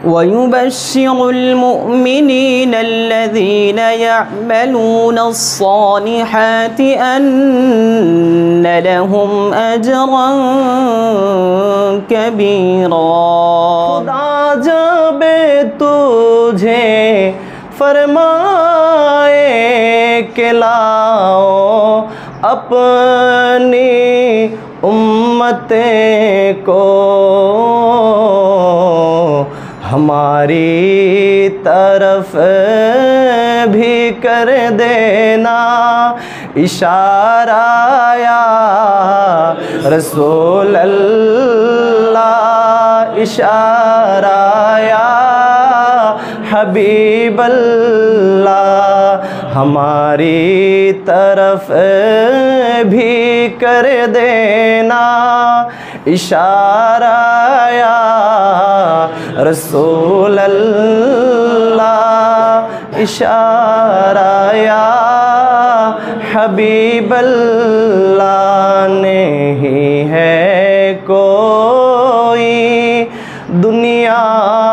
ويبشر المؤمنين الذين يعملون الصالحات أن لهم أجرا كبيرا खुदा जब तुझे फरमाए के लाओ अपनी उम्मत को हमारी तरफ भी कर देना इशारा या रसूल अल्लाह इशारा या हबीब अल्लाह हमारी तरफ भी कर देना इशारा या रसूल अल्लाह इशारा या हबीब अल्लाह नहीं है कोई दुनिया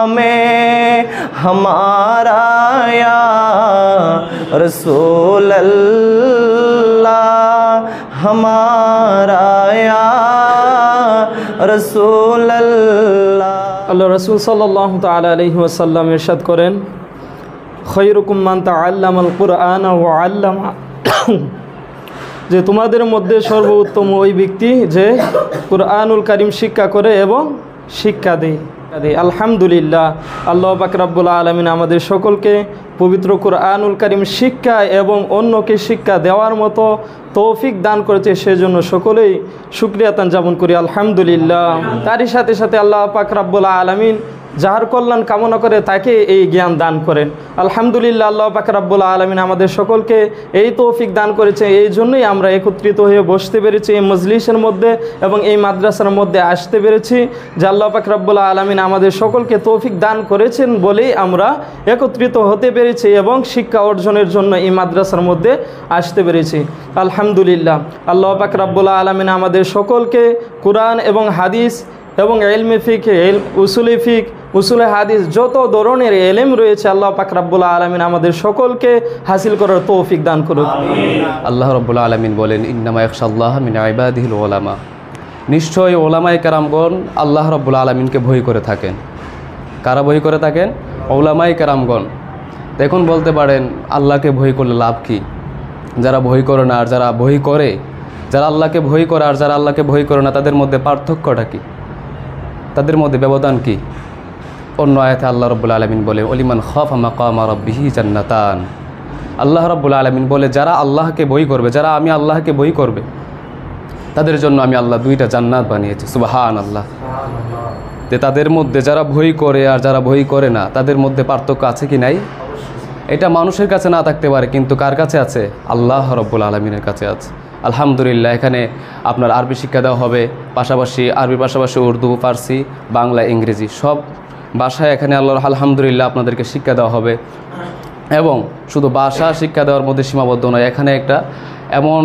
में हमारा या रसूल अल्लाह हमारा या रसूल अल्लाह আল্লাহ রাসূল সাল্লাল্লাহু তাআলা আলাইহি ওয়াসাল্লাম ইরশাদ করেন খৈরুকুম মান তাআল্লামাল কুরআন ওয়া আল্লামা যে তোমাদের মধ্যে সর্বোত্তম ওই ব্যক্তি যে কুরআনুল কারীম শিক্ষা করে এবং শিক্ষা দেয় আলহামদুলিল্লাহ আল্লাহ পাক রব্বুল আলামিন আমাদের সকলকে পবিত্র কুরআনুল কারীম শিক্ষা এবং অন্যকে শিক্ষা দেওয়ার মতো তৌফিক দান করেছে সেজন্য সকলেই শুকরিয়া জ্ঞাপন করি আলহামদুলিল্লাহ তারই সাথে সাথে আল্লাহ পাক রব্বুল আলামিন যার কল্যাণ কামনা করে তাকে এই জ্ঞান দান করেন আলহামদুলিল্লাহ আল্লাহ পাক রব্বুল আলামিন আমাদের সকলকে এই তৌফিক দান করেছে এই জন্যই আমরা একত্রিত হয়ে বসতে পেরেছি এই মজলিসের মধ্যে এবং এই মাদ্রাসার মধ্যে আসতে পেরেছি যে আল্লাহ পাক রব্বুল আলামিন আমাদের সকলকে তৌফিক দান করেছেন বলেই আমরা একত্রিত হতে পেরেছি এবং শিক্ষা অর্জনের জন্য এই মাদ্রাসার মধ্যে আসতে পেরেছি আলহামদুলিল্লাহ আল্লাহ পাক রব্বুল আলামিন আমাদের সকলকে কুরআন এবং হাদিস এবং ইলমে ফিক উসুলে ফিক উসুলে হাদিস যত ধরনের ইলম রয়েছে আল্লাহ পাক রব্বুল আলামিন আমাদের সকলকে হাসিল করার তৌফিক দান করুন আল্লাহ রব্বুল আলামিন বলেন ইন্নামা ইয়াখশাল্লাহ মিন ইবাদিহিল উলামা নিশ্চয়ই ওলামায়ে কেরামগণ আল্লাহ রব্বুল আলামিনকে ভয় করে থাকেন কারা ভয় করে থাকেন ওলামায়ে কেরামগণ এখন বলতে পারেন আল্লাহকে ভয় করলে লাভ কি যারা ভয় করে না আর যারা ভয় করে যারা আল্লাহকে ভয় করে আর যারা আল্লাহকে ভয় করে না তাদের মধ্যে পার্থক্যটা কি তাদের মধ্যে ব্যবধান কি অন্য আয়াতে আল্লাহ রব্বুল আলামিন বলে ওলিমান খাফা মাকামা রাব্বিহি জান্নাতান আল্লাহ রব্বুল আলামিন বলে যারা আল্লাহকে ভয় করবে যারা আমি আল্লাহকে ভয় করবে তাদের জন্য আমি আল্লাহ দুইটা জান্নাত বানিয়েছি সুবহানাল্লাহ তে তাদের মধ্যে যারা ভয় করে আর যারা ভয় করে না তাদের মধ্যে পার্থক্য আছে কি নাই এটা মানুষের কাছে না থাকতে পারে কিন্তু কার কাছে আছে আল্লাহ রব্বুল আলামিনের কাছে আছে আলহামদুলিল্লাহ এখানে আপনার আরবি শিক্ষা দেওয়া হবে পাশাপাশি আরবির পাশাপাশি উর্দু ফার্সি বাংলা ইংরেজি সব ভাষায় এখানে আলহামদুলিল্লাহ আপনাদেরকে শিক্ষা দেওয়া হবে এবং শুধু ভাষা শিক্ষা দেওয়ার মধ্যে সীমাবদ্ধ নয় এখানে একটা এমন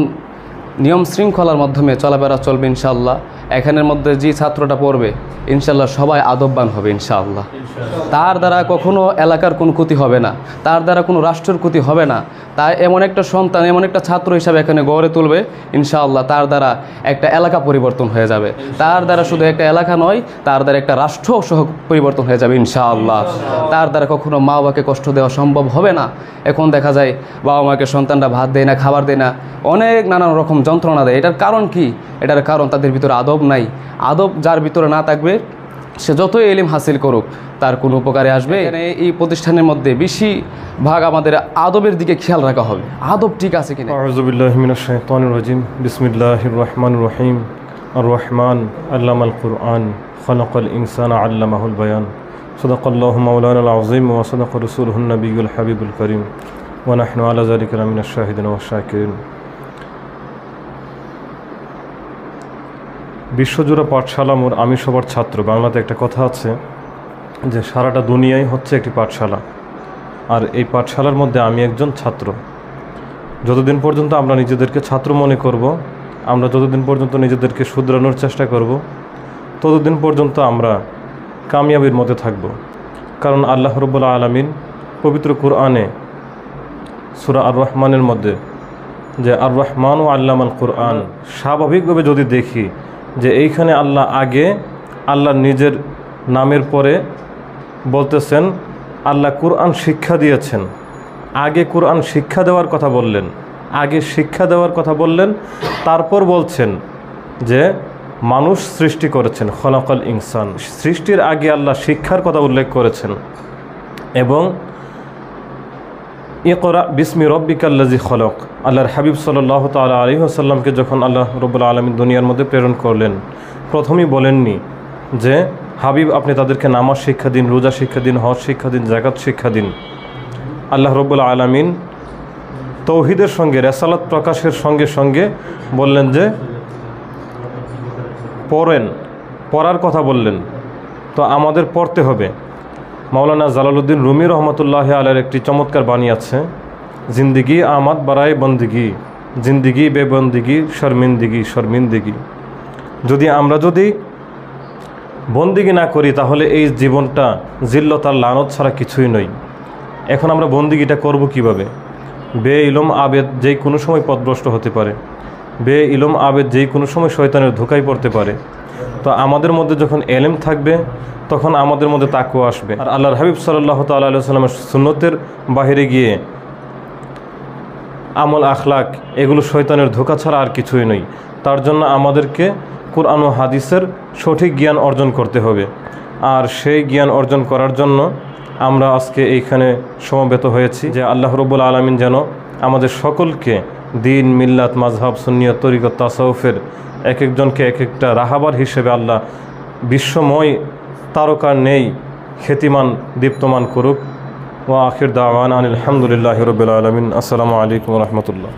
নিয়ম শৃঙ্খলার মাধ্যমে চলাফেরা চলবে ইনশাআল্লাহ এখানের মধ্যে যে ছাত্রটা পড়বে ইনশাআল্লাহ সবাই আদববান হবে ইনশাআল্লাহ তার দ্বারা কখনো এলাকার কোনো ক্ষতি হবে না তার দ্বারা কোনো রাষ্ট্রের ক্ষতি হবে না তাই এমন একটা সন্তান এমন একটা ছাত্র হিসাবে এখানে গড়ে তুলবে ইনশাআল্লাহ তার দ্বারা একটা এলাকা পরিবর্তন হয়ে যাবে তার দ্বারা শুধু একটা এলাকা নয় তার দ্বারা একটা রাষ্ট্র সহ পরিবর্তন হয়ে যাবে ইনশাআল্লাহ তার দ্বারা কখনো মা বাবাকে কষ্ট দেওয়া সম্ভব হবে না এখন দেখা যায় বাবা মাকে সন্তানরা ভাত দেয় না খাবার দেয় না অনেক নানান রকম যন্ত্রণা দেয় এটার কারণ কি এটার কারণ তাদের ভিতরে আদব নাই আদব যার ভিতরে না থাকবে সে যতই ইলম হাসিল করুক তার কোনো উপকারে আসবে এখানে এই প্রতিষ্ঠানের মধ্যে বেশি ভাগ আমাদের আদবের দিকে খেয়াল রাখা হবে আদব ঠিক আছে কিনা আউযু বিল্লাহি মিনাশ শাইতানির রাজিম বিসমিল্লাহির রহমানির রহিম আর রহমান আল্লামাল কুরআন খালাকাল ইনসানা আল্লামাহুল বায়ান সাদাকাল্লাহু মাওলানাল আযীম ওয়া সাদাকা রাসূলুহুন নবিয়্যুল হাবিবুল কারীম ওয়া নাহনু আলা যালিকা মিনাশ শাহিদিন ওয়াশ শাকিরিন বিশ্বজোড়া পাঠশালা মোর আমি সবার ছাত্র বাংলাতে একটা কথা আছে যে সারাটা দুনিয়াই হচ্ছে একটি পাঠশালা আর এই পাঠশালার মধ্যে আমি একজন ছাত্র যতদিন পর্যন্ত আমরা নিজেদেরকে ছাত্র মনে করব আমরা যতদিন পর্যন্ত নিজেদেরকে শুধরানোর চেষ্টা করব ততদিন পর্যন্ত আমরা কামিয়াবির মধ্যে থাকব কারণ আল্লাহ রাব্বুল আলামিন পবিত্র কুরআনে সূরা আর রহমানের মধ্যে যে আর রহমান ও আল্লামাল কুরআন, স্বাভাবিকভাবে যদি দেখি যে এইখানে আল্লাহ আগে আল্লাহর নিজের নামের পরে বলতেছেন আল্লাহ কুরআন শিক্ষা দিয়েছেন, আগে কুরআন শিক্ষা দেওয়ার কথা বললেন, আগে শিক্ষা দেওয়ার কথা বললেন, তারপর বলছেন যে মানুষ সৃষ্টি করেছেন, খলাকাল ইনসান, সৃষ্টির আগে আল্লাহ শিক্ষার কথা উল্লেখ করেছেন। এবং ইকরা বিসমি রব্বিকাল্লাযী খলক, আল্লাহর হাবিব সাল্লাল্লাহু তাআলা আলাইহি ওয়াসাল্লামকে যখন আল্লাহ রাব্বুল আলামিন দুনিয়ার মধ্যে প্রেরণ করলেন, প্রথমেই বলেননি যে হাবিব আপনি তাদেরকে নামাজ শিক্ষা দিন, রোজা শিক্ষা দিন, হজ শিক্ষা দিন, যাকাত শিক্ষা দিন। আল্লাহ রাব্বুল আলামিন তৌহিদের সঙ্গে রেসালাত প্রকাশের সঙ্গে সঙ্গে বললেন যে পড়ার কথা বললেন, তো আমাদের পড়তে হবে। মাওলানা জালালউদ্দিন রুমি রহমতুল্লাহ আলাইহির একটি চমৎকার বাণী আছে, জিন্দিগি আমাদ বারায়ে বন্দিগি, জিন্দিগি বেবন্দিগি শর্মিন্দিগি শর্মিন্দিগি। আমরা যদি বন্দিগি না করি তাহলে এই জীবনটা জিল্লত আর লানত ছাড়া কিছুই নয়। এখন আমরা বন্দিগিটা করব কিভাবে? বে ইলম আবেদ যেই কোনো সময় পথভ্রষ্ট হতে পারে, বে ইলম আবেদ যেই কোনো সময় শয়তানের ধোঁকায় পড়তে পারে। তো আমাদের মধ্যে যখন এলেম থাকবে তখন আমাদের মধ্যে তাকওয়া আসবে। আর আল্লাহর হাবিব সাল্লাল্লাহু তাআলা আলাইহি ওয়াসাল্লামের সুন্নতের বাহিরে গিয়ে আমল আখলাক এগুলো শয়তানের ধোঁকা ছাড়া আর কিছুই নয়। তার জন্য আমাদেরকে কুরআন ও হাদিসের সঠিক জ্ঞান অর্জন করতে হবে। আর সেই জ্ঞান অর্জন করার জন্য আমরা আজকে এইখানে সমবেত হয়েছি যে আল্লাহ রাব্বুল আলামিন যেন আমাদের সকলকে দিন, মিল্লাত, মাযহাব, সুন্নিয়ত, তরিকত, তাসাউফের এক একজনকে এক একটা রাহাবার হিসেবে আল্লাহ বিশ্বময় তারকার নেই খ্যাতিমান দীপ্তমান করুক। ওয়া আখির দাওয়ানা আনিল হামদুলিল্লাহি রাব্বিল আলামিন। আসসালামু আলাইকুম ওয়া রাহমাতুল্লাহ।